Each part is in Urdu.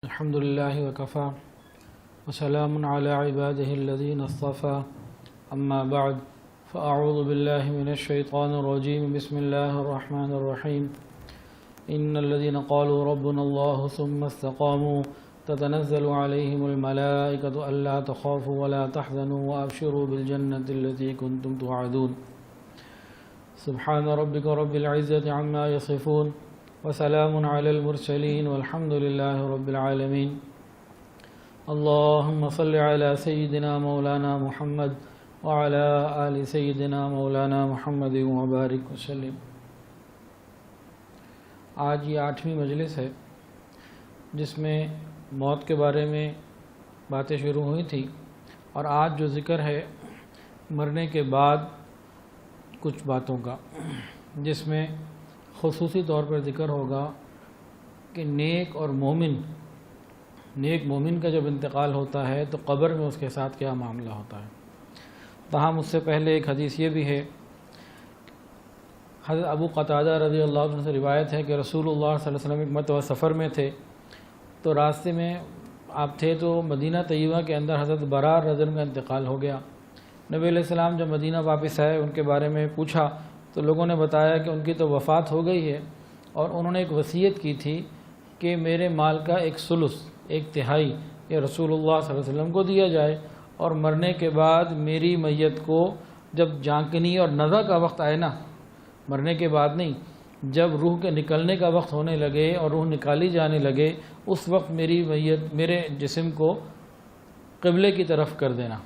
الحمد لله وكفى وسلام على عباده الذين اصطفى أما بعد فأعوذ بالله من الشيطان الرجيم بسم الله الرحمن الرحيم إن الذين قالوا ربنا الله ثم استقاموا تتنزل عليهم الملائكة ألا تخافوا ولا تحزنوا وأبشروا بالجنة التي كنتم توعدون سبحان ربك رب العزة عما يصفون وسلام على المرسلين والحمد لله رب العالمين اللهم صل على سيدنا مولانا محمد وعلى آل سيدنا مولانا محمد وبارك وسلم۔ آج یہ 8ویں مجلس ہے جس میں موت کے بارے میں باتیں شروع ہوئی تھی، اور آج جو ذکر ہے مرنے کے بعد کچھ باتوں کا، جس میں خصوصی طور پر ذکر ہوگا کہ نیک مومن کا جب انتقال ہوتا ہے تو قبر میں اس کے ساتھ کیا معاملہ ہوتا ہے۔ تاہم اس سے پہلے ایک حدیث یہ بھی ہے، حضرت ابو قتادہ رضی اللہ عنہ سے روایت ہے کہ رسول اللہ صلی اللہ علیہ وسلم ایک مرتبہ سفر میں تھے، تو راستے میں آپ تھے تو مدینہ طیبہ کے اندر حضرت برار رضی اللہ عنہ کا انتقال ہو گیا۔ نبی علیہ السلام جب مدینہ واپس آئے، ان کے بارے میں پوچھا تو لوگوں نے بتایا کہ ان کی تو وفات ہو گئی ہے، اور انہوں نے ایک وصیت کی تھی کہ میرے مال کا 1/3 یہ رسول اللہ صلی اللہ علیہ وسلم کو دیا جائے، اور مرنے کے بعد میری میت کو جب جانکنی اور نزع کا وقت آئے نا، مرنے کے بعد نہیں، جب روح کے نکلنے کا وقت ہونے لگے اور روح نکالی جانے لگے، اس وقت میرے جسم کو قبلے کی طرف کر دینا۔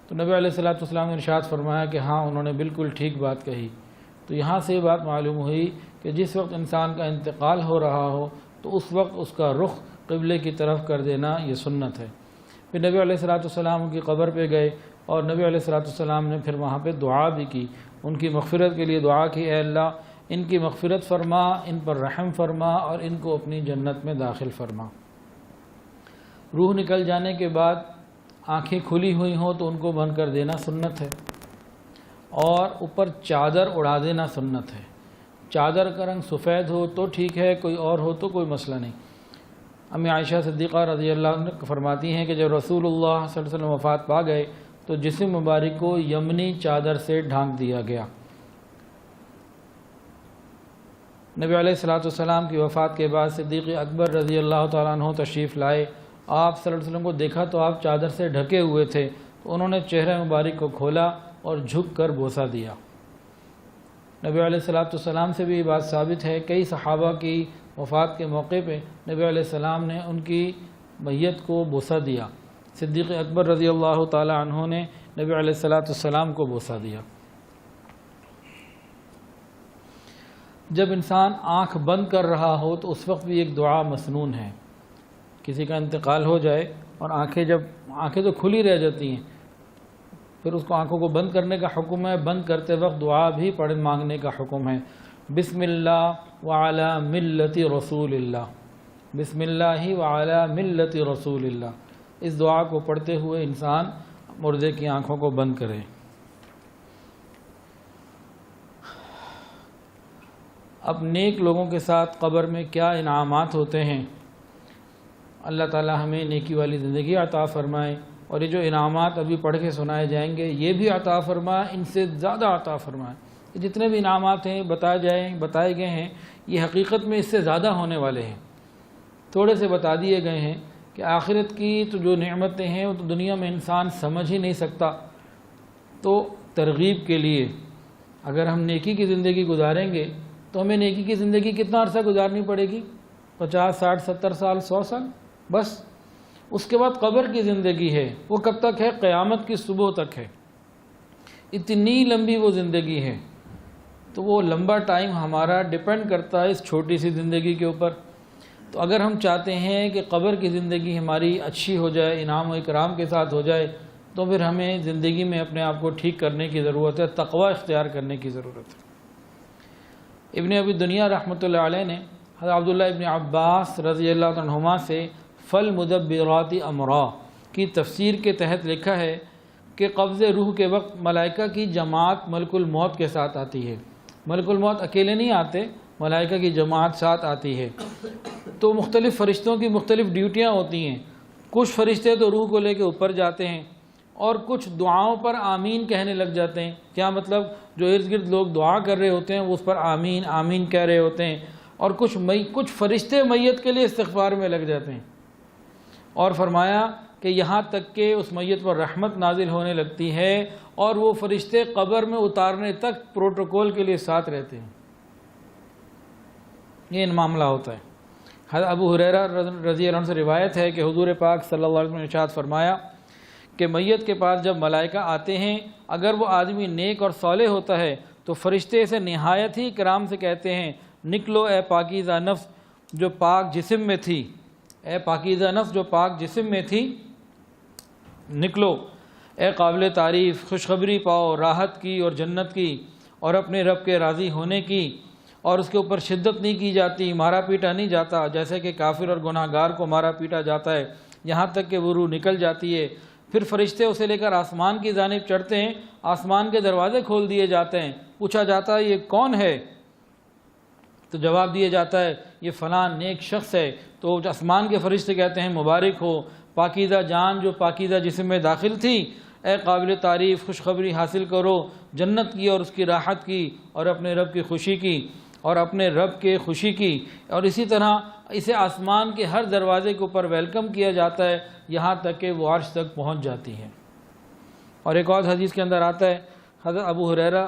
تو نبی علیہ السلام نے ارشاد فرمایا کہ ہاں، انہوں نے بالکل ٹھیک بات کہی۔ تو یہاں سے یہ بات معلوم ہوئی کہ جس وقت انسان کا انتقال ہو رہا ہو تو اس وقت اس کا رخ قبلے کی طرف کر دینا یہ سنت ہے۔ پھر نبی علیہ السلام ان کی قبر پہ گئے، اور نبی علیہ السلام نے پھر وہاں پہ دعا بھی کی، ان کی مغفرت کے لیے دعا کی، اے اللہ ان کی مغفرت فرما، ان پر رحم فرما، اور ان کو اپنی جنت میں داخل فرما۔ روح نکل جانے کے بعد آنکھیں کھلی ہوئی ہوں تو ان کو بند کر دینا سنت ہے، اور اوپر چادر اڑا دینا سنت ہے۔ چادر کا رنگ سفید ہو تو ٹھیک ہے، کوئی اور ہو تو کوئی مسئلہ نہیں۔ امی عائشہ صدیقہ رضی اللہ عنہ فرماتی ہیں کہ جب رسول اللہ صلی اللہ علیہ وسلم وفات پا گئے تو جسم مبارک کو یمنی چادر سے ڈھانک دیا گیا۔ نبی علیہ السلام کی وفات کے بعد صدیق اکبر رضی اللہ تعالیٰ عنہ تشریف لائے، آپ صلی اللہ علیہ وسلم کو دیکھا تو آپ چادر سے ڈھکے ہوئے تھے، تو انہوں نے چہرہ مبارک کو کھولا اور جھک کر بوسہ دیا۔ نبی علیہ السلام سے بھی یہ بات ثابت ہے، کئی صحابہ کی وفات کے موقع پہ نبی علیہ السلام نے ان کی میت کو بوسہ دیا۔ صدیق اکبر رضی اللہ تعالی عنہ نے نبی علیہ السلام کو بوسہ دیا۔ جب انسان آنکھ بند کر رہا ہو تو اس وقت بھی ایک دعا مسنون ہے۔ کسی کا انتقال ہو جائے اور آنکھیں تو کھلی رہ جاتی ہیں، پھر اس کو آنکھوں کو بند کرنے کا حکم ہے، بند کرتے وقت دعا بھی مانگنے کا حکم ہے۔ بسم اللہ وعلی ملت رسول اللہ، بسم اللہ وعلی ملت رسول اللہ، اس دعا کو پڑھتے ہوئے انسان مردے کی آنکھوں کو بند کرے۔ اب نیک لوگوں کے ساتھ قبر میں کیا انعامات ہوتے ہیں، اللہ تعالی ہمیں نیکی والی زندگی عطا فرمائے، اور یہ جو انعامات ابھی پڑھ کے سنائے جائیں گے یہ بھی عطا فرمائے، ان سے زیادہ عطا فرمائے۔ جتنے بھی انعامات ہیں بتائے گئے ہیں، یہ حقیقت میں اس سے زیادہ ہونے والے ہیں، تھوڑے سے بتا دیے گئے ہیں کہ آخرت کی تو جو نعمتیں ہیں وہ تو دنیا میں انسان سمجھ ہی نہیں سکتا۔ تو ترغیب کے لیے اگر ہم نیکی کی زندگی گزاریں گے تو ہمیں نیکی کی زندگی کتنا عرصہ گزارنی پڑے گی؟ 50 60 70 سال 100 سال بس۔ اس کے بعد قبر کی زندگی ہے، وہ کب تک ہے؟ قیامت کی صبح تک ہے۔ اتنی لمبی وہ زندگی ہے، تو وہ لمبا ٹائم ہمارا ڈیپینڈ کرتا ہے اس چھوٹی سی زندگی کے اوپر۔ تو اگر ہم چاہتے ہیں کہ قبر کی زندگی ہماری اچھی ہو جائے، انعام و اکرام کے ساتھ ہو جائے، تو پھر ہمیں زندگی میں اپنے آپ کو ٹھیک کرنے کی ضرورت ہے، تقوی اختیار کرنے کی ضرورت ہے۔ ابن ابی دنیا رحمۃ اللہ علیہ نے حضرت عبداللہ ابن عباس رضی اللہ عنہما سے فالمدبرات امرا کی تفسیر کے تحت لکھا ہے کہ قبض روح کے وقت ملائکہ کی جماعت ملک الموت کے ساتھ آتی ہے۔ ملک الموت اکیلے نہیں آتے، ملائکہ کی جماعت ساتھ آتی ہے تو مختلف فرشتوں کی مختلف ڈیوٹیاں ہوتی ہیں. کچھ فرشتے تو روح کو لے کے اوپر جاتے ہیں اور کچھ دعاؤں پر آمین کہنے لگ جاتے ہیں. کیا مطلب؟ جو ارد گرد لوگ دعا کر رہے ہوتے ہیں وہ اس پر آمین آمین کہہ رہے ہوتے ہیں، اور کچھ فرشتے میت کے لیے استغفار میں لگ جاتے ہیں. اور فرمایا کہ یہاں تک کہ اس میت پر رحمت نازل ہونے لگتی ہے اور وہ فرشتے قبر میں اتارنے تک پروٹوکول کے لیے ساتھ رہتے ہیں. یہ معاملہ ہوتا ہے. حضرت ابو ہریرہ رضی اللہ عنہ سے روایت ہے کہ حضور پاک صلی اللہ علیہ وسلم نے ارشاد فرمایا کہ میت کے پاس جب ملائکہ آتے ہیں، اگر وہ آدمی نیک اور صالح ہوتا ہے تو فرشتے اسے نہایت ہی کرام سے کہتے ہیں، نکلو اے پاکیزہ نفس جو پاک جسم میں تھی، اے پاکیزہ نفس جو پاک جسم میں تھی، نکلو، اے قابل تعریف، خوشخبری پاؤ راحت کی اور جنت کی اور اپنے رب کے راضی ہونے کی. اور اس کے اوپر شدت نہیں کی جاتی، مارا پیٹا نہیں جاتا جیسے کہ کافر اور گناہ گار کو مارا پیٹا جاتا ہے، یہاں تک کہ وہ روح نکل جاتی ہے. پھر فرشتے اسے لے کر آسمان کی جانب چڑھتے ہیں، آسمان کے دروازے کھول دیے جاتے ہیں. پوچھا جاتا ہے یہ کون ہے؟ تو جواب دیا جاتا ہے یہ فلاں نیک شخص ہے. تو آسمان کے فرشتے کہتے ہیں مبارک ہو پاکیزہ جان جو پاکیزہ جسم میں داخل تھی، اے قابل تعریف خوشخبری حاصل کرو جنت کی اور اس کی راحت کی اور اپنے رب کی خوشی کی اور اپنے رب کے خوشی کی. اور اسی طرح اسے آسمان کے ہر دروازے کے اوپر ویلکم کیا جاتا ہے یہاں تک کہ وہ عرش تک پہنچ جاتی ہے. اور ایک اور حدیث کے اندر آتا ہے، حضرت ابو ہریرہ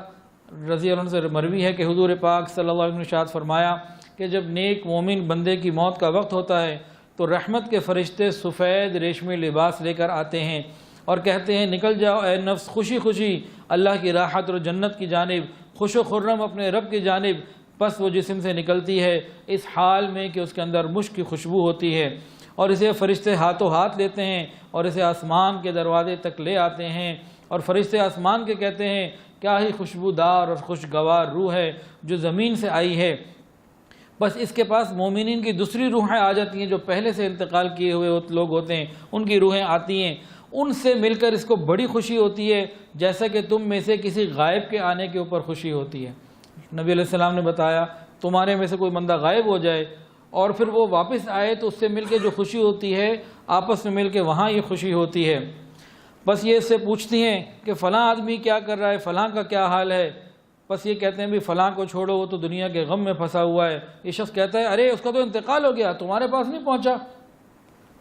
رضی اللہ عنہ سے مروی ہے کہ حضور پاک صلی اللہ علیہ وسلم نے ارشاد فرمایا کہ جب نیک مومن بندے کی موت کا وقت ہوتا ہے تو رحمت کے فرشتے سفید ریشمی لباس لے کر آتے ہیں اور کہتے ہیں نکل جاؤ اے نفس خوشی خوشی اللہ کی راحت اور جنت کی جانب، خوش و خرم اپنے رب کی جانب. بس وہ جسم سے نکلتی ہے اس حال میں کہ اس کے اندر مشک کی خوشبو ہوتی ہے، اور اسے فرشتے ہاتھوں ہاتھ لیتے ہیں اور اسے آسمان کے دروازے تک لے آتے ہیں. اور فرشتے آسمان کے کہتے ہیں کیا ہی خوشبودار اور خوشگوار روح ہے جو زمین سے آئی ہے. بس اس کے پاس مومنین کی دوسری روحیں آ جاتی ہیں جو پہلے سے انتقال کیے ہوئے لوگ ہوتے ہیں، ان کی روحیں آتی ہیں، ان سے مل کر اس کو بڑی خوشی ہوتی ہے جیسا کہ تم میں سے کسی غائب کے آنے کے اوپر خوشی ہوتی ہے. نبی علیہ السلام نے بتایا تمہارے میں سے کوئی بندہ غائب ہو جائے اور پھر وہ واپس آئے تو اس سے مل کے جو خوشی ہوتی ہے آپس میں مل کے وہاں یہ خوشی ہوتی ہے. بس یہ اس سے پوچھتی ہیں کہ فلاں آدمی کیا کر رہا ہے، فلاں کا کیا حال ہے. بس یہ کہتے ہیں بھی فلاں کو چھوڑو وہ تو دنیا کے غم میں پھنسا ہوا ہے. یہ شخص کہتا ہے ارے اس کا تو انتقال ہو گیا، تمہارے پاس نہیں پہنچا،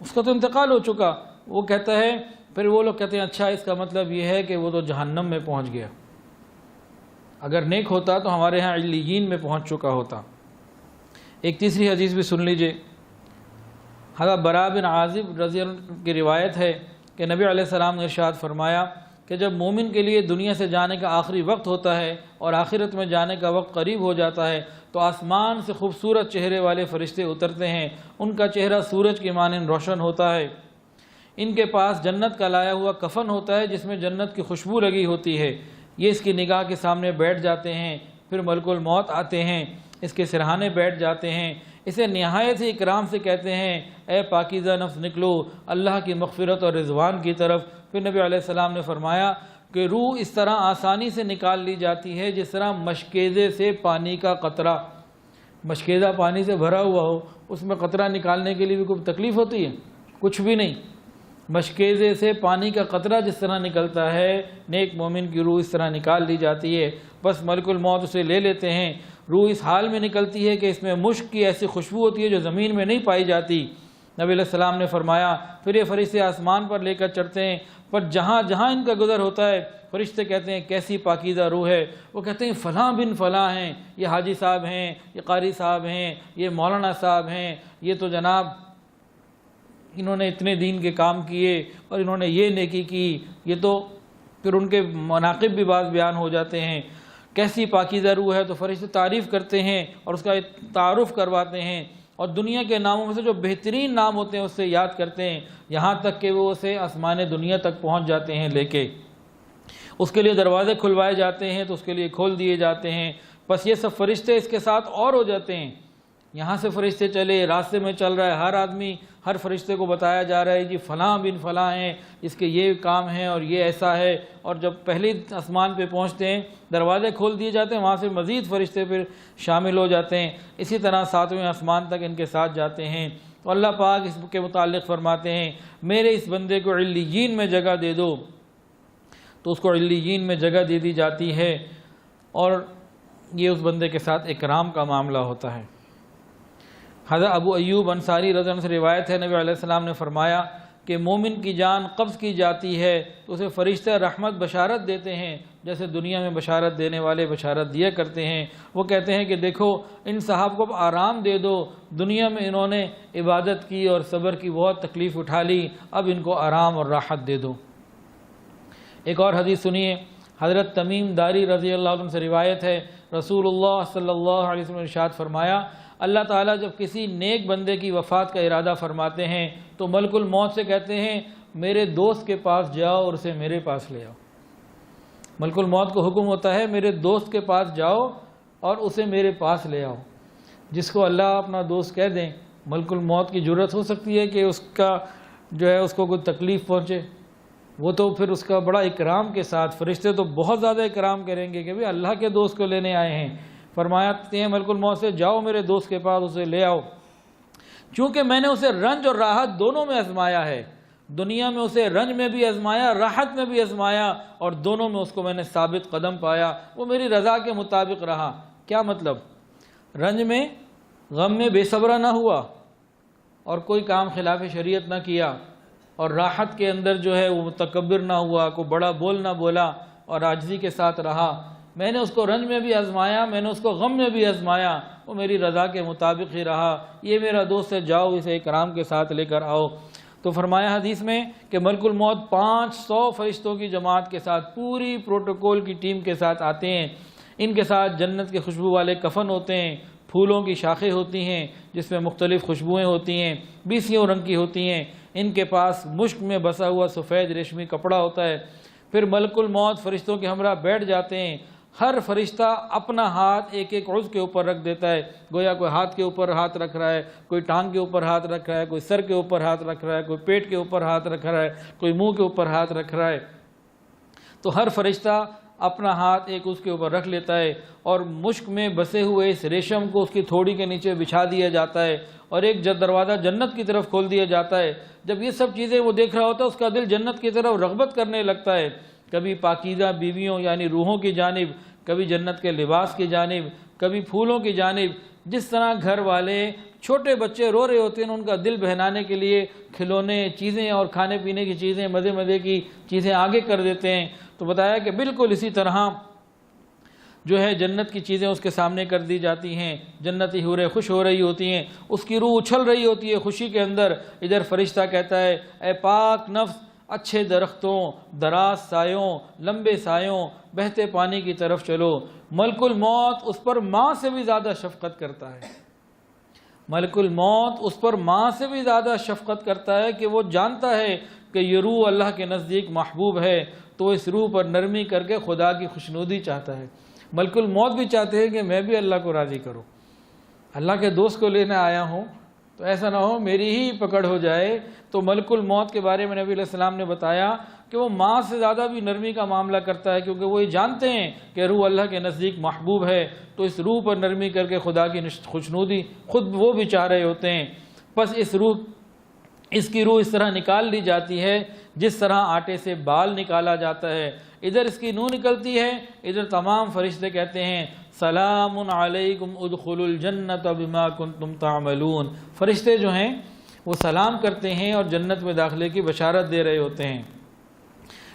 اس کا تو انتقال ہو چکا. وہ کہتا ہے، پھر وہ لوگ کہتے ہیں اچھا اس کا مطلب یہ ہے کہ وہ تو جہنم میں پہنچ گیا، اگر نیک ہوتا تو ہمارے ہاں علیین میں پہنچ چکا ہوتا. ایک تیسری حدیث بھی سن لیجئے. حضرت براء بن عازب رضی اللہ عنہ کی روایت ہے کہ نبی علیہ السلام نے ارشاد فرمایا کہ جب مومن کے لیے دنیا سے جانے کا آخری وقت ہوتا ہے اور آخرت میں جانے کا وقت قریب ہو جاتا ہے تو آسمان سے خوبصورت چہرے والے فرشتے اترتے ہیں. ان کا چہرہ سورج کی مانند روشن ہوتا ہے. ان کے پاس جنت کا لایا ہوا کفن ہوتا ہے جس میں جنت کی خوشبو لگی ہوتی ہے. یہ اس کی نگاہ کے سامنے بیٹھ جاتے ہیں. پھر ملک الموت آتے ہیں، اس کے سرہانے بیٹھ جاتے ہیں، اسے نہایت ہی اکرام سے کہتے ہیں اے پاکیزہ نفس نکلو اللہ کی مغفرت اور رضوان کی طرف. پھر نبی علیہ السلام نے فرمایا کہ روح اس طرح آسانی سے نکال لی جاتی ہے جس طرح مشکیزے سے پانی کا قطرہ، مشکیزہ پانی سے بھرا ہوا ہو اس میں قطرہ نکالنے کے لیے بھی کوئی تکلیف ہوتی ہے؟ کچھ بھی نہیں. مشکیزے سے پانی کا قطرہ جس طرح نکلتا ہے نیک مومن کی روح اس طرح نکال لی جاتی ہے. بس ملک الموت اسے لے لیتے ہیں. روح اس حال میں نکلتی ہے کہ اس میں مشک کی ایسی خوشبو ہوتی ہے جو زمین میں نہیں پائی جاتی. نبی علیہ السلام نے فرمایا پھر یہ فرشتے آسمان پر لے کر چڑھتے ہیں، پر جہاں جہاں ان کا گزر ہوتا ہے فرشتے کہتے ہیں کیسی پاکیزہ روح ہے. وہ کہتے ہیں فلاں بن فلاں ہیں، یہ حاجی صاحب ہیں، یہ قاری صاحب ہیں، یہ مولانا صاحب ہیں، یہ تو جناب انہوں نے اتنے دین کے کام کیے اور انہوں نے یہ نیکی کی. یہ تو پھر ان کے مناقب بھی بعض بیان ہو جاتے ہیں. کیسی پاکیزہ روح ہے. تو فرشتے تعریف کرتے ہیں اور اس کا تعارف کرواتے ہیں اور دنیا کے ناموں میں سے جو بہترین نام ہوتے ہیں اس سے یاد کرتے ہیں، یہاں تک کہ وہ اسے آسمان دنیا تک پہنچ جاتے ہیں لے کے. اس کے لیے دروازے کھلوائے جاتے ہیں تو اس کے لیے کھول دیے جاتے ہیں. بس یہ سب فرشتے اس کے ساتھ اور ہو جاتے ہیں. یہاں سے فرشتے چلے، راستے میں چل رہا ہے، ہر آدمی ہر فرشتے کو بتایا جا رہا ہے جی فلاں بن فلاں ہیں، اس کے یہ کام ہیں اور یہ ایسا ہے، اور جب پہلی آسمان پہ پہنچتے ہیں دروازے کھول دیے جاتے ہیں، وہاں سے مزید فرشتے پھر شامل ہو جاتے ہیں، اسی طرح 7ویں آسمان تک ان کے ساتھ جاتے ہیں۔ تو اللہ پاک اس کے متعلق فرماتے ہیں میرے اس بندے کو علیین میں جگہ دے دو، تو اس کو علیین میں جگہ دے دی جاتی ہے، اور یہ اس بندے کے ساتھ اکرام کا معاملہ ہوتا ہے۔ حضرت ابو ایوب انصاری رضی اللہ عنہ سے روایت ہے، نبی علیہ السلام نے فرمایا کہ مومن کی جان قبض کی جاتی ہے تو اسے فرشتے رحمت بشارت دیتے ہیں، جیسے دنیا میں بشارت دینے والے بشارت دیا کرتے ہیں۔ وہ کہتے ہیں کہ دیکھو ان صحاب کو آرام دے دو، دنیا میں انہوں نے عبادت کی اور صبر کی بہت تکلیف اٹھا لی، اب ان کو آرام اور راحت دے دو۔ ایک اور حدیث سنیے، حضرت تمیم داری رضی اللہ عنہ سے روایت ہے، رسول اللہ صلی اللہ علیہ وسلم نے ارشاد فرمایا اللہ تعالیٰ جب کسی نیک بندے کی وفات کا ارادہ فرماتے ہیں تو ملک الموت سے کہتے ہیں میرے دوست کے پاس جاؤ اور اسے میرے پاس لے آؤ۔ ملک الموت کو حکم ہوتا ہے میرے دوست کے پاس جاؤ اور اسے میرے پاس لے آؤ۔ جس کو اللہ اپنا دوست کہہ دیں، ملک الموت کی جرت ہو سکتی ہے کہ اس کا جو ہے اس کو کوئی تکلیف پہنچے، وہ تو پھر اس کا بڑا اکرام کے ساتھ، فرشتے تو بہت زیادہ اکرام کریں گے کہ بھی اللہ کے دوست کو لینے آئے ہیں۔ فرمایا ملک الموت سے جاؤ میرے دوست کے پاس اسے لے آؤ، چونکہ میں نے اسے رنج اور راحت دونوں میں آزمایا ہے، دنیا میں اسے رنج میں بھی آزمایا، راحت میں بھی آزمایا، اور دونوں میں اس کو میں نے ثابت قدم پایا، وہ میری رضا کے مطابق رہا۔ کیا مطلب؟ رنج میں غم میں بے صبرا نہ ہوا اور کوئی کام خلاف شریعت نہ کیا، اور راحت کے اندر جو ہے وہ متکبر نہ ہوا، کوئی بڑا بول نہ بولا اور عاجزی کے ساتھ رہا۔ میں نے اس کو رنج میں بھی آزمایا، میں نے اس کو غم میں بھی آزمایا، وہ میری رضا کے مطابق ہی رہا۔ یہ میرا دوست ہے، جاؤ اسے اکرام کے ساتھ لے کر آؤ۔ تو فرمایا حدیث میں کہ ملک الموت 500 فرشتوں کی جماعت کے ساتھ، پوری پروٹوکول کی ٹیم کے ساتھ آتے ہیں۔ ان کے ساتھ جنت کے خوشبو والے کفن ہوتے ہیں، پھولوں کی شاخیں ہوتی ہیں جس میں مختلف خوشبوئیں ہوتی ہیں، 20 رنگ کی ہوتی ہیں۔ ان کے پاس مشک میں بسا ہوا سفید ریشمی کپڑا ہوتا ہے۔ پھر ملک الموت فرشتوں کے ہمراہ بیٹھ جاتے ہیں، ہر فرشتہ اپنا ہاتھ ایک ایک عضو کے اوپر رکھ دیتا ہے، گویا کوئی ہاتھ کے اوپر ہاتھ رکھ رہا ہے، کوئی ٹانگ کے اوپر ہاتھ رکھ رہا ہے، کوئی سر کے اوپر ہاتھ رکھ رہا ہے، کوئی پیٹ کے اوپر ہاتھ رکھ رہا ہے، کوئی منہ کے اوپر ہاتھ رکھ رہا ہے۔ تو ہر فرشتہ اپنا ہاتھ ایک اس کے اوپر رکھ لیتا ہے، اور مشک میں بسے ہوئے اس ریشم کو اس کی تھوڑی کے نیچے بچھا دیا جاتا ہے، اور ایک دروازہ جنت کی طرف کھول دیا جاتا ہے۔ جب یہ سب چیزیں وہ دیکھ رہا ہوتا ہے اس کا دل جنت کی طرف رغبت کرنے لگتا ہے، کبھی پاکیزہ بیویوں یعنی روحوں کی جانب، کبھی جنت کے لباس کی جانب، کبھی پھولوں کی جانب۔ جس طرح گھر والے چھوٹے بچے رو رہے ہوتے ہیں، ان کا دل بہلانے کے لیے کھلونے چیزیں اور کھانے پینے کی چیزیں، مزے مزے کی چیزیں آگے کر دیتے ہیں، تو بتایا کہ بالکل اسی طرح جو ہے جنت کی چیزیں اس کے سامنے کر دی جاتی ہیں۔ جنتی حوریں خوش ہو رہی ہوتی ہیں، اس کی روح اچھل رہی ہوتی ہے خوشی کے اندر۔ ادھر فرشتہ کہتا ہے اے پاک نفس، اچھے درختوں، دراز سایوں، لمبے سایوں، بہتے پانی کی طرف چلو۔ ملک الموت اس پر ماں سے بھی زیادہ شفقت کرتا ہے، ملک الموت اس پر ماں سے بھی زیادہ شفقت کرتا ہے کہ وہ جانتا ہے کہ یہ روح اللہ کے نزدیک محبوب ہے، تو اس روح پر نرمی کر کے خدا کی خوشنودی چاہتا ہے۔ ملک الموت بھی چاہتے ہیں کہ میں بھی اللہ کو راضی کروں، اللہ کے دوست کو لینے آیا ہوں، تو ایسا نہ ہو میری ہی پکڑ ہو جائے۔ تو ملک الموت کے بارے میں نبی علیہ السلام نے بتایا کہ وہ ماں سے زیادہ بھی نرمی کا معاملہ کرتا ہے، کیونکہ وہ یہ جانتے ہیں کہ روح اللہ کے نزدیک محبوب ہے، تو اس روح پر نرمی کر کے خدا کی خوشنودی خود وہ بھی چاہ رہے ہوتے ہیں۔ بس اس کی روح اس طرح نکال دی جاتی ہے جس طرح آٹے سے بال نکالا جاتا ہے، ادھر اس کی روح نکلتی ہے، ادھر تمام فرشتے کہتے ہیں سلام علیکم ادخلوا الجنۃ بما کنتم تعملون۔ فرشتے جو ہیں وہ سلام کرتے ہیں اور جنت میں داخلے کی بشارت دے رہے ہوتے ہیں۔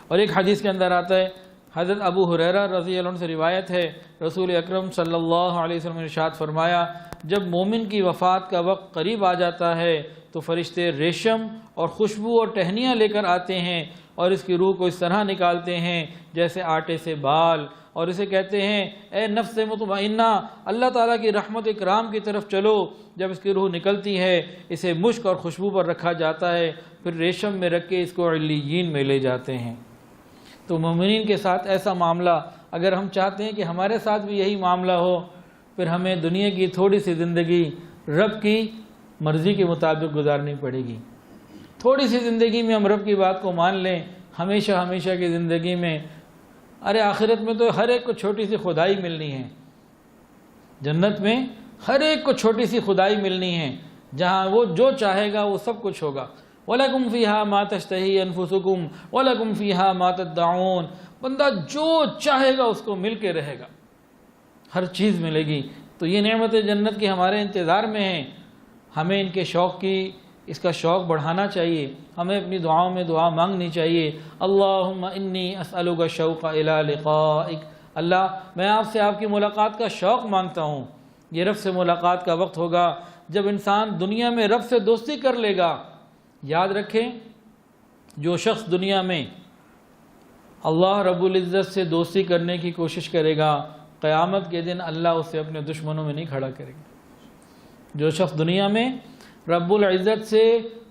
اور ایک حدیث کے اندر آتا ہے، حضرت ابو ہریرہ رضی اللہ عنہ سے روایت ہے، رسول اکرم صلی اللہ علیہ وسلم نے ارشاد فرمایا جب مومن کی وفات کا وقت قریب آ جاتا ہے تو فرشتے ریشم اور خوشبو اور ٹہنیاں لے کر آتے ہیں اور اس کی روح کو اس طرح نکالتے ہیں جیسے آٹے سے بال، اور اسے کہتے ہیں اے نفس مطمئنہ اللہ تعالیٰ کی رحمت اکرام کی طرف چلو۔ جب اس کی روح نکلتی ہے اسے مشک اور خوشبو پر رکھا جاتا ہے، پھر ریشم میں رکھ کے اس کو علیین میں لے جاتے ہیں۔ تو مومنین کے ساتھ ایسا معاملہ، اگر ہم چاہتے ہیں کہ ہمارے ساتھ بھی یہی معاملہ ہو، پھر ہمیں دنیا کی تھوڑی سی زندگی رب کی مرضی کے مطابق گزارنی پڑے گی۔ تھوڑی سی زندگی میں ہم رب کی بات کو مان لیں، ہمیشہ ہمیشہ کی زندگی میں، ارے آخرت میں تو ہر ایک کو چھوٹی سی خدائی ملنی ہے، جنت میں ہر ایک کو چھوٹی سی خدائی ملنی ہے، جہاں وہ جو چاہے گا وہ سب کچھ ہوگا۔ وَلَكُمْ فِيهَا مَا تَشْتَهِي أَنفُسُكُمْ وَلَكُمْ فِيهَا مَا تَدَّعُونَ، بندہ جو چاہے گا اس کو مل کے رہے گا، ہر چیز ملے گی۔ تو یہ نعمت جنت کی ہمارے انتظار میں ہیں، ہمیں ان کے شوق کی، اس کا شوق بڑھانا چاہیے، ہمیں اپنی دعاؤں میں دعا مانگنی چاہیے۔ اللہم انی اسألک الشوق الی لقائک، اللہ میں آپ سے آپ کی ملاقات کا شوق مانگتا ہوں۔ یہ رب سے ملاقات کا وقت ہوگا جب انسان دنیا میں رب سے دوستی کر لے گا۔ یاد رکھیں، جو شخص دنیا میں اللہ رب العزت سے دوستی کرنے کی کوشش کرے گا، قیامت کے دن اللہ اسے اپنے دشمنوں میں نہیں کھڑا کرے گا۔ جو شخص دنیا میں رب العزت سے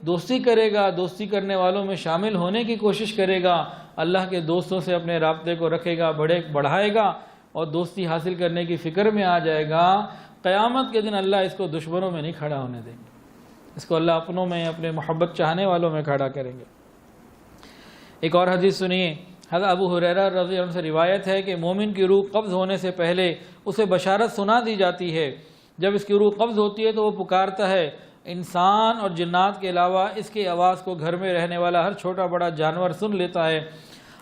دوستی کرے گا، دوستی کرنے والوں میں شامل ہونے کی کوشش کرے گا، اللہ کے دوستوں سے اپنے رابطے کو رکھے گا، بڑھائے گا اور دوستی حاصل کرنے کی فکر میں آ جائے گا، قیامت کے دن اللہ اس کو دشمنوں میں نہیں کھڑا ہونے دیں گے، اس کو اللہ اپنوں میں، اپنے محبت چاہنے والوں میں کھڑا کریں گے۔ ایک اور حدیث سنیے، حضرت ابو ہریرہ رضی اللہ عنہ سے روایت ہے کہ مومن کی روح قبض ہونے سے پہلے اسے بشارت سنا دی جاتی ہے۔ جب اس کی روح قبض ہوتی ہے تو وہ پکارتا ہے، انسان اور جنات کے علاوہ اس کی آواز کو گھر میں رہنے والا ہر چھوٹا بڑا جانور سن لیتا ہے۔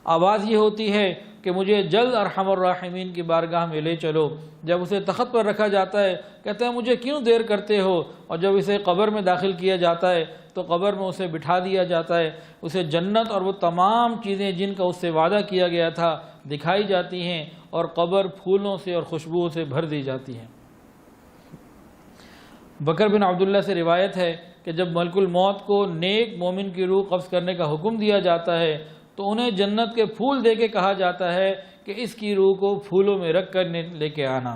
آواز یہ ہوتی ہے کہ مجھے جلد ارحم الراحمین کی بارگاہ میں لے چلو۔ جب اسے تخت پر رکھا جاتا ہے کہتا ہے مجھے کیوں دیر کرتے ہو، اور جب اسے قبر میں داخل کیا جاتا ہے تو قبر میں اسے بٹھا دیا جاتا ہے، اسے جنت اور وہ تمام چیزیں جن کا اس سے وعدہ کیا گیا تھا دکھائی جاتی ہیں، اور قبر پھولوں سے اور خوشبوؤں سے بھر دی جاتی ہے۔ بکر بن عبداللہ سے روایت ہے کہ جب ملک الموت کو نیک مومن کی روح قبض کرنے کا حکم دیا جاتا ہے تو انہیں جنت کے پھول دے کے کہا جاتا ہے کہ اس کی روح کو پھولوں میں رکھ کر لے کے آنا۔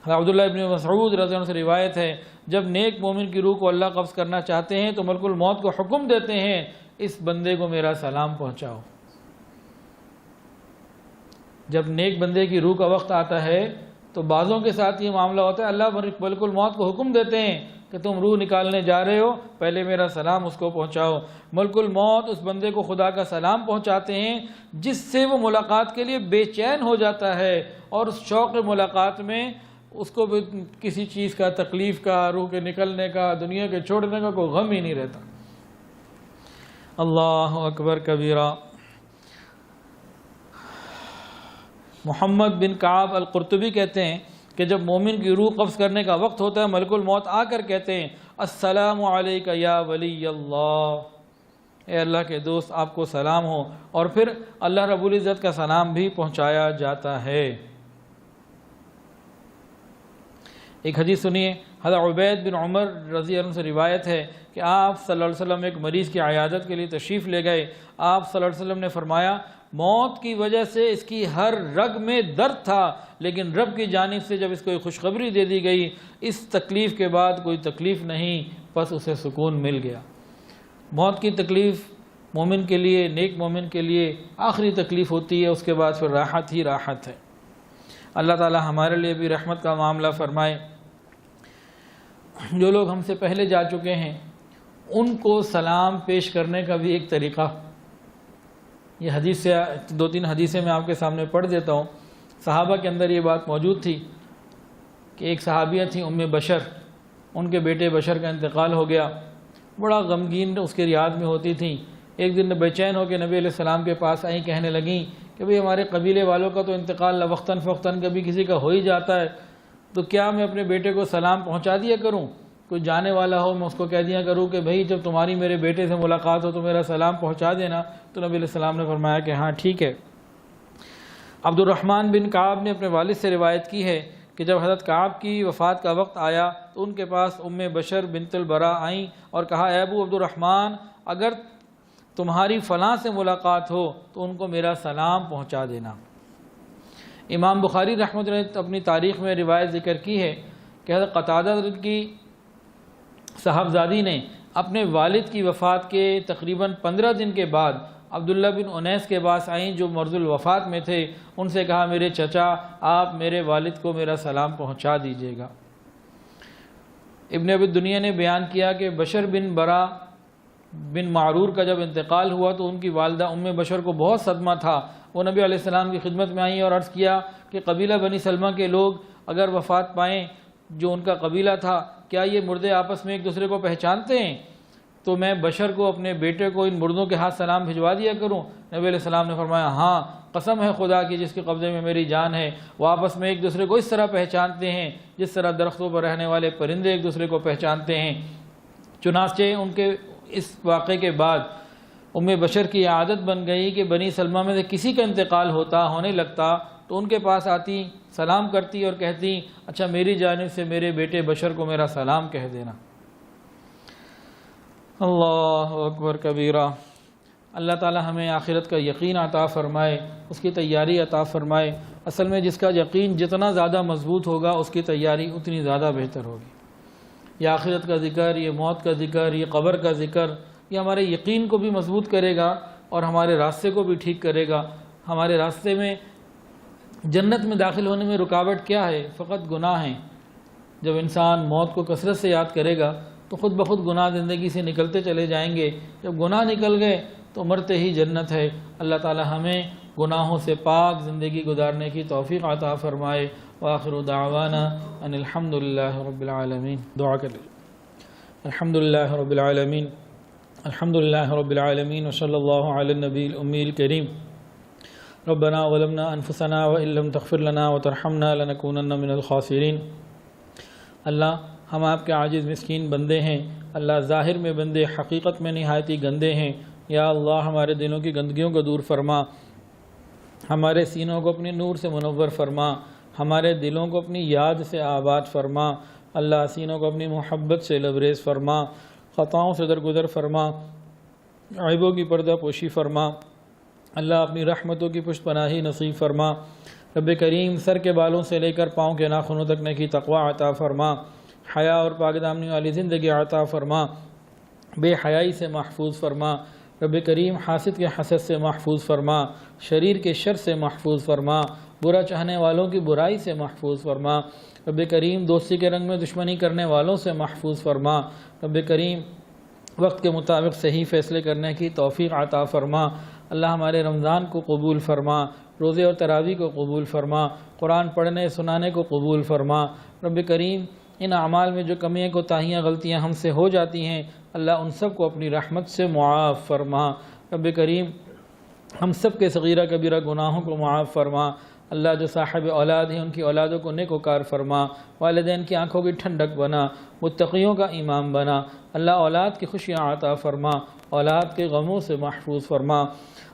عبداللہ ابن مسعود رضی اللہ عنہ سے روایت ہے جب نیک مومن کی روح کو اللہ قبض کرنا چاہتے ہیں تو ملک الموت کو حکم دیتے ہیں اس بندے کو میرا سلام پہنچاؤ۔ جب نیک بندے کی روح کا وقت آتا ہے تو بعضوں کے ساتھ یہ معاملہ ہوتا ہے، اللہ ملک الموت کو حکم دیتے ہیں کہ تم روح نکالنے جا رہے ہو، پہلے میرا سلام اس کو پہنچاؤ۔ ملک الموت اس بندے کو خدا کا سلام پہنچاتے ہیں جس سے وہ ملاقات کے لیے بے چین ہو جاتا ہے، اور اس شوق ملاقات میں اس کو بھی کسی چیز کا، تکلیف کا، روح کے نکلنے کا، دنیا کے چھوڑنے کا کوئی غم ہی نہیں رہتا۔ اللہ اکبر کبیرہ۔ محمد بن کعب القرطبی کہتے ہیں کہ جب مومن کی روح قبض کرنے کا وقت ہوتا ہے ملک الموت آ کر کہتے ہیں السلام علیکہ یا ولی اللہ، اے اللہ کے دوست آپ کو سلام ہو، اور پھر اللہ رب العزت کا سلام بھی پہنچایا جاتا ہے۔ ایک حدیث سنیے، حضرت عبید بن عمر رضی اللہ عنہ سے روایت ہے کہ آپ صلی اللہ علیہ وسلم ایک مریض کی عیادت کے لیے تشریف لے گئے۔ آپ صلی اللہ علیہ وسلم نے فرمایا موت کی وجہ سے اس کی ہر رگ میں درد تھا، لیکن رب کی جانب سے جب اس کو ایک خوشخبری دے دی گئی اس تکلیف کے بعد کوئی تکلیف نہیں، بس اسے سکون مل گیا۔ موت کی تکلیف مومن کے لیے، نیک مومن کے لیے آخری تکلیف ہوتی ہے، اس کے بعد پھر راحت ہی راحت ہے۔ اللہ تعالی ہمارے لیے بھی رحمت کا معاملہ فرمائے۔ جو لوگ ہم سے پہلے جا چکے ہیں ان کو سلام پیش کرنے کا بھی ایک طریقہ، یہ حدیث سے 2-3 حدیثیں میں آپ کے سامنے پڑھ دیتا ہوں۔ صحابہ کے اندر یہ بات موجود تھی کہ ایک صحابیہ تھیں ام بشر، ان کے بیٹے بشر کا انتقال ہو گیا، بڑا غمگین اس کے یاد میں ہوتی تھیں۔ ایک دن بے چین ہو کے نبی علیہ السلام کے پاس آئیں، کہنے لگیں کہ بھئی ہمارے قبیلے والوں کا تو انتقال وقتاً فوقتاً کبھی کسی کا ہو ہی جاتا ہے، تو کیا میں اپنے بیٹے کو سلام پہنچا دیا کروں؟ کوئی جانے والا ہو میں اس کو کہہ دیا کروں کہ بھئی جب تمہاری میرے بیٹے سے ملاقات ہو تو میرا سلام پہنچا دینا۔ تو نبی علیہ السلام نے فرمایا کہ ہاں ٹھیک ہے۔ عبد الرحمن بن کعب نے اپنے والد سے روایت کی ہے کہ جب حضرت کعب کی وفات کا وقت آیا تو ان کے پاس ام بشر بنت البراء آئیں اور کہا اے ابو عبد الرحمن اگر تمہاری فلاں سے ملاقات ہو تو ان کو میرا سلام پہنچا دینا۔ امام بخاری رحمۃ اللہ نے اپنی تاریخ میں روایت ذکر کی ہے کہ حضرت قتادہ کی صاحبزادی نے اپنے والد کی وفات کے تقریباً 15 دن کے بعد عبداللہ بن انیس کے پاس آئیں جو مرض الوفات میں تھے، ان سے کہا میرے چچا آپ میرے والد کو میرا سلام پہنچا دیجیے گا۔ ابن ابی دنیا نے بیان کیا کہ بشر بن برا بن معرور کا جب انتقال ہوا تو ان کی والدہ ام بشر کو بہت صدمہ تھا. وہ نبی علیہ السلام کی خدمت میں آئیں اور عرض کیا کہ قبیلہ بنی سلمہ کے لوگ اگر وفات پائیں جو ان کا قبیلہ تھا, کیا یہ مردے آپس میں ایک دوسرے کو پہچانتے ہیں؟ تو میں بشر کو اپنے بیٹے کو ان مردوں کے ہاتھ سلام بھجوا دیا کروں؟ نبی علیہ السلام نے فرمایا ہاں, قسم ہے خدا کی جس کے قبضے میں میری جان ہے, وہ آپس میں ایک دوسرے کو اس طرح پہچانتے ہیں جس طرح درختوں پر رہنے والے پرندے ایک دوسرے کو پہچانتے ہیں. چنانچہ ان کے اس واقعے کے بعد ام بشر کی عادت بن گئی کہ بنی سلمہ میں سے کسی کا انتقال ہونے لگتا تو ان کے پاس آتی, سلام کرتی اور کہتی اچھا میری جانب سے میرے بیٹے بشر کو میرا سلام کہہ دینا. اللہ اکبر کبیرہ. اللہ تعالی ہمیں آخرت کا یقین عطا فرمائے, اس کی تیاری عطا فرمائے. اصل میں جس کا یقین جتنا زیادہ مضبوط ہوگا اس کی تیاری اتنی زیادہ بہتر ہوگی. یہ آخرت کا ذکر, یہ موت کا ذکر, یہ قبر کا ذکر, یہ ہمارے یقین کو بھی مضبوط کرے گا اور ہمارے راستے کو بھی ٹھیک کرے گا. ہمارے راستے میں جنت میں داخل ہونے میں رکاوٹ کیا ہے؟ فقط گناہ ہیں. جب انسان موت کو کثرت سے یاد کرے گا تو خود بخود گناہ زندگی سے نکلتے چلے جائیں گے. جب گناہ نکل گئے تو مرتے ہی جنت ہے. اللہ تعالی ہمیں گناہوں سے پاک زندگی گزارنے کی توفیق عطا فرمائے. وآخر دعوانا ان الحمدللہ رب العالمین. دعا کر لیں. الحمدللہ رب العالمین, الحمدللہ رب العالمین, وصلی اللہ علی النبی الامی الکریم. ربنا ظلمنا انفسنا وان لم تغفر لنا وترحمنا لنکونن من الخاسرین. اللہ ہم آپ کے عاجز مسکین بندے ہیں. اللہ ظاہر میں بندے, حقیقت میں نہایتی گندے ہیں. یا اللہ ہمارے دلوں کی گندگیوں کو دور فرما, ہمارے سینوں کو اپنے نور سے منور فرما, ہمارے دلوں کو اپنی یاد سے آباد فرما. اللہ سینوں کو اپنی محبت سے لبریز فرما, خطاؤں سے درگزر فرما, عیبوں کی پردہ پوشی فرما. اللہ اپنی رحمتوں کی پشت پناہی نصیب فرما. رب کریم سر کے بالوں سے لے کر پاؤں کے ناخنوں تک نیکی تقوی عطا فرما. حیا اور پاک دامنی والی زندگی عطا فرما. بے حیائی سے محفوظ فرما. رب کریم حاسد کے حسد سے محفوظ فرما, شریر کے شر سے محفوظ فرما, برا چاہنے والوں کی برائی سے محفوظ فرما. رب کریم دوستی کے رنگ میں دشمنی کرنے والوں سے محفوظ فرما. رب کریم وقت کے مطابق صحیح فیصلے کرنے کی توفیق عطا فرما. اللہ ہمارے رمضان کو قبول فرما, روزے اور تراویح کو قبول فرما, قرآن پڑھنے سنانے کو قبول فرما. رب کریم ان اعمال میں جو کمیاں کوتاہیاں غلطیاں ہم سے ہو جاتی ہیں اللہ ان سب کو اپنی رحمت سے معاف فرما. رب کریم ہم سب کے صغیرہ کبیرہ گناہوں کو معاف فرما. اللہ جو صاحب اولاد ہیں ان کی اولادوں کو نیک وکار فرما, والدین کی آنکھوں کی ٹھنڈک بنا, متقیوں کا امام بنا. اللہ اولاد کی خوشیاں عطا فرما, اولاد کے غموں سے محفوظ فرما.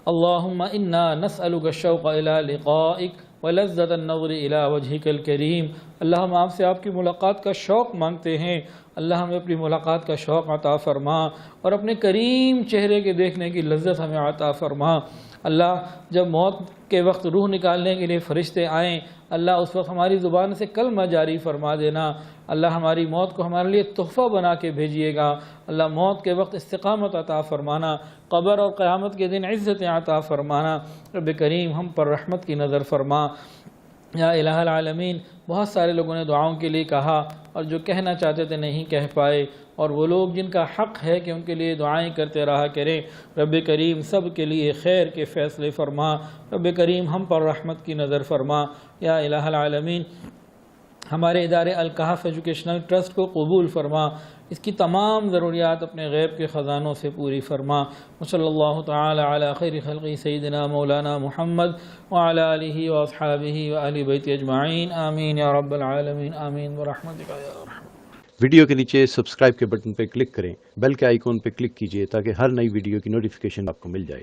اللہم انا نسألک الشوق الى لقائک ولذت النظر الى وجہک الکریم. اللہ ہم آپ سے آپ کی ملاقات کا شوق مانگتے ہیں. اللہ ہمیں اپنی ملاقات کا شوق عطا فرما اور اپنے کریم چہرے کے دیکھنے کی لذت ہمیں عطا فرما. اللہ جب موت کے وقت روح نکالنے کے لیے فرشتے آئیں اللہ اس وقت ہماری زبان سے کلمہ جاری فرما دینا. اللہ ہماری موت کو ہمارے لیے تحفہ بنا کے بھیجیے گا. اللہ موت کے وقت استقامت عطا فرمانا, قبر اور قیامت کے دن عزت عطا فرمانا. رب کریم ہم پر رحمت کی نظر فرما. یا الہ العالمین بہت سارے لوگوں نے دعاؤں کے لیے کہا اور جو کہنا چاہتے تھے نہیں کہہ پائے, اور وہ لوگ جن کا حق ہے کہ ان کے لیے دعائیں کرتے رہا کریں. رب کریم سب کے لیے خیر کے فیصلے فرما. رب کریم ہم پر رحمت کی نظر فرما. یا الہ العالمین ہمارے ادارے الکہف ایجوکیشنل ٹرسٹ کو قبول فرما, اس کی تمام ضروریات اپنے غیب کے خزانوں سے پوری فرما. صلی اللہ تعالی علی خیر خلقی سیدنا مولانا محمد وعلی آلہ واصحابہ واہل بیت اجمعین. آمین یا رب العالمین. آمین برحمتک یا ارحم. ویڈیو کے نیچے سبسکرائب کے بٹن پہ کلک کریں, بیل کے آئیکن پہ کلک کیجئے تاکہ ہر نئی ویڈیو کی نوٹیفیکیشن آپ کو مل جائے.